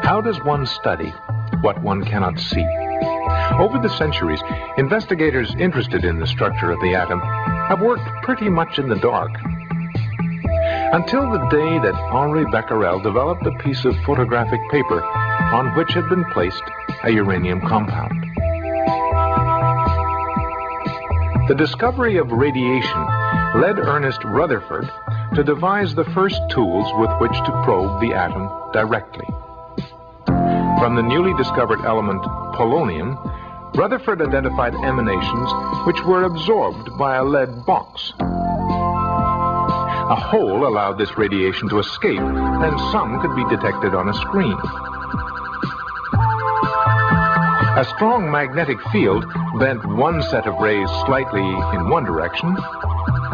How does one study what one cannot see? Over the centuries, investigators interested in the structure of the atom have worked pretty much in the dark. Until the day that Henri Becquerel developed a piece of photographic paper on which had been placed a uranium compound. The discovery of radiation led Ernest Rutherford to devise the first tools with which to probe the atom directly. From the newly discovered element polonium, Rutherford identified emanations which were absorbed by a lead box. A hole allowed this radiation to escape, and some could be detected on a screen. A strong magnetic field bent one set of rays slightly in one direction,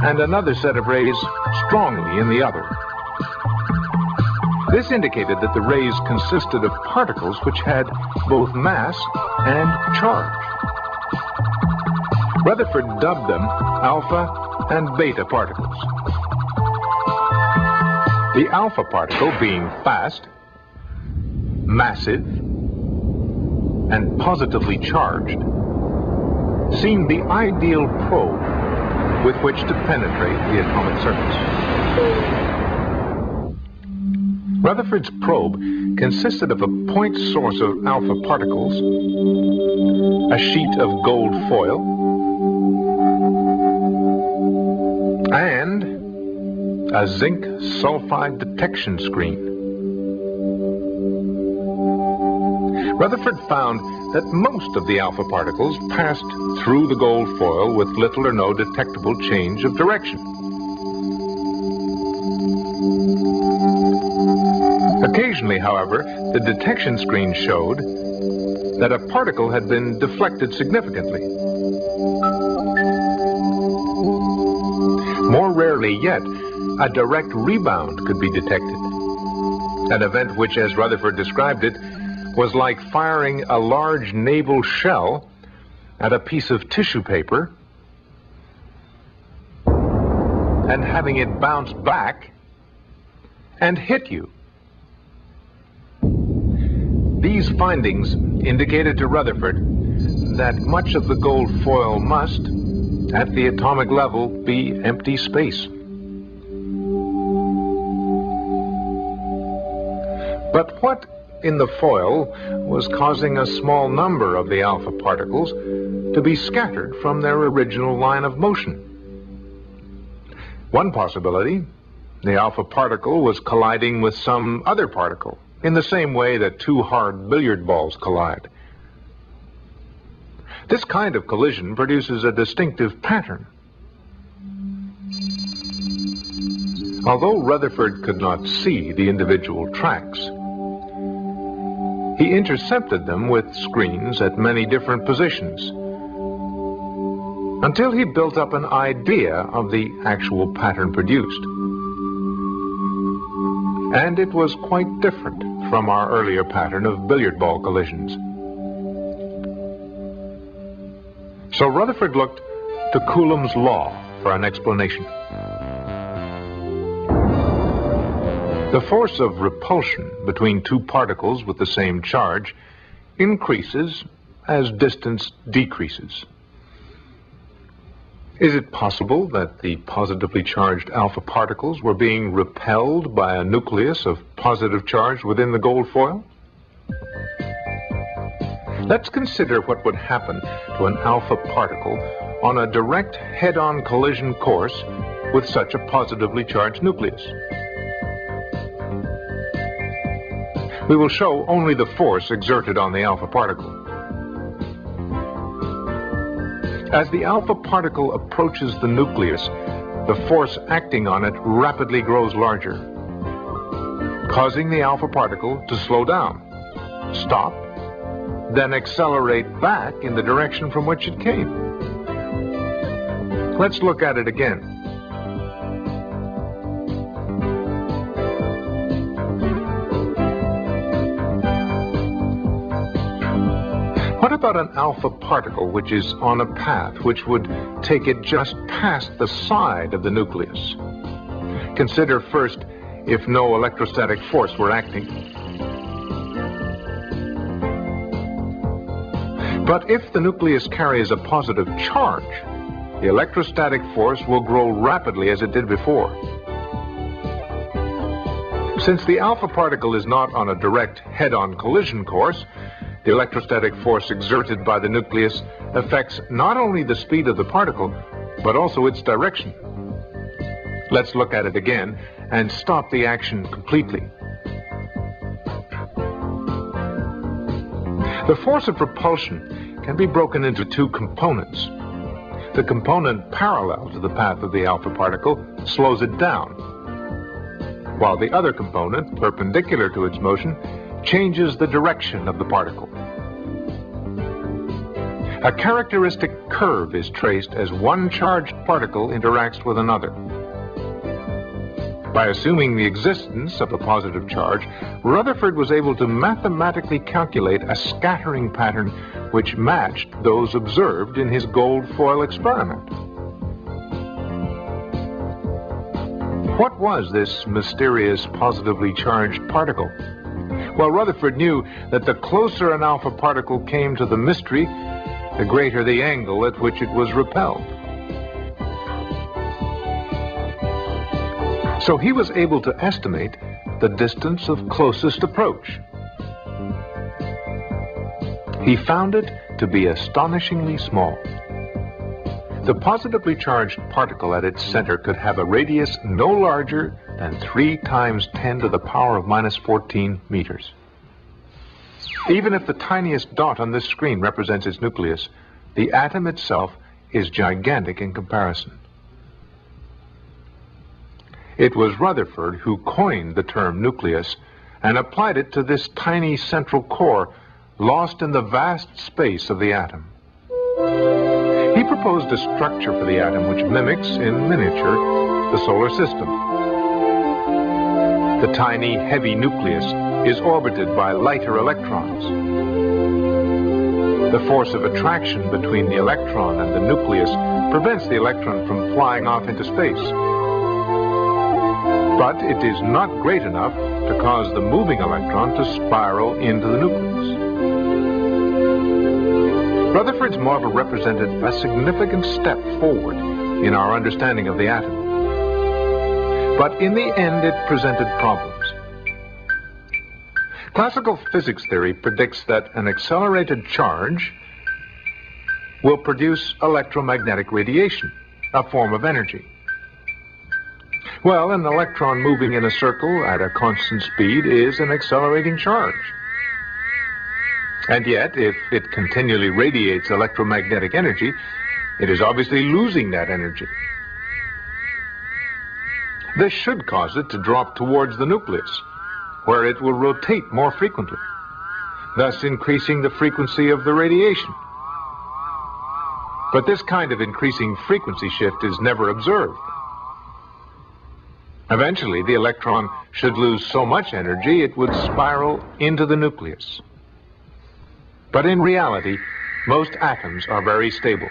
and another set of rays strongly in the other. This indicated that the rays consisted of particles which had both mass and charge. Rutherford dubbed them alpha and beta particles. The alpha particle, being fast, massive, and positively charged, seemed the ideal probe with which to penetrate the atomic surface. Rutherford's probe consisted of a point source of alpha particles, a sheet of gold foil, and a zinc sulfide detection screen. Rutherford found that most of the alpha particles passed through the gold foil with little or no detectable change of direction. Occasionally, however, the detection screen showed that a particle had been deflected significantly. More rarely yet, a direct rebound could be detected, an event which, as Rutherford described it, was like firing a large naval shell at a piece of tissue paper and having it bounce back and hit you. These findings indicated to Rutherford that much of the gold foil must, at the atomic level, be empty space. But what in the foil was causing a small number of the alpha particles to be scattered from their original line of motion? One possibility, the alpha particle was colliding with some other particle, in the same way that two hard billiard balls collide. This kind of collision produces a distinctive pattern. Although Rutherford could not see the individual tracks, he intercepted them with screens at many different positions, until he built up an idea of the actual pattern produced. And it was quite different from our earlier pattern of billiard ball collisions. So Rutherford looked to Coulomb's law for an explanation. The force of repulsion between two particles with the same charge increases as distance decreases. Is it possible that the positively charged alpha particles were being repelled by a nucleus of positive charge within the gold foil? Let's consider what would happen to an alpha particle on a direct head-on collision course with such a positively charged nucleus. We will show only the force exerted on the alpha particle. As the alpha particle approaches the nucleus, the force acting on it rapidly grows larger, causing the alpha particle to slow down, stop, then accelerate back in the direction from which it came. Let's look at it again. What about an alpha particle which is on a path which would take it just past the side of the nucleus? Consider first if no electrostatic force were acting. But if the nucleus carries a positive charge, the electrostatic force will grow rapidly as it did before. Since the alpha particle is not on a direct head-on collision course, the electrostatic force exerted by the nucleus affects not only the speed of the particle, but also its direction. Let's look at it again and stop the action completely. The force of repulsion can be broken into two components. The component parallel to the path of the alpha particle slows it down, while the other component, perpendicular to its motion, changes the direction of the particle. A characteristic curve is traced as one charged particle interacts with another. By assuming the existence of a positive charge, Rutherford was able to mathematically calculate a scattering pattern which matched those observed in his gold foil experiment. What was this mysterious positively charged particle? Well, Rutherford knew that the closer an alpha particle came to the mystery, the greater the angle at which it was repelled. So he was able to estimate the distance of closest approach. He found it to be astonishingly small. The positively charged particle at its center could have a radius no larger than 3 × 10⁻⁻14 meters. Even if the tiniest dot on this screen represents its nucleus, the atom itself is gigantic in comparison. It was Rutherford who coined the term nucleus and applied it to this tiny central core lost in the vast space of the atom. He proposed a structure for the atom which mimics, in miniature, the solar system. The tiny, heavy nucleus is orbited by lighter electrons. The force of attraction between the electron and the nucleus prevents the electron from flying off into space. But it is not great enough to cause the moving electron to spiral into the nucleus. Rutherford's model represented a significant step forward in our understanding of the atom. But in the end, it presented problems. Classical physics theory predicts that an accelerated charge will produce electromagnetic radiation, a form of energy. Well, an electron moving in a circle at a constant speed is an accelerating charge. And yet, if it continually radiates electromagnetic energy, it is obviously losing that energy. This should cause it to drop towards the nucleus, where it will rotate more frequently, thus increasing the frequency of the radiation. But this kind of increasing frequency shift is never observed. Eventually, the electron should lose so much energy it would spiral into the nucleus. But in reality, most atoms are very stable.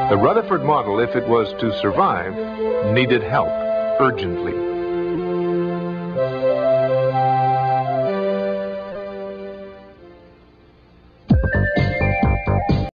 The Rutherford model, if it was to survive, needed help urgently.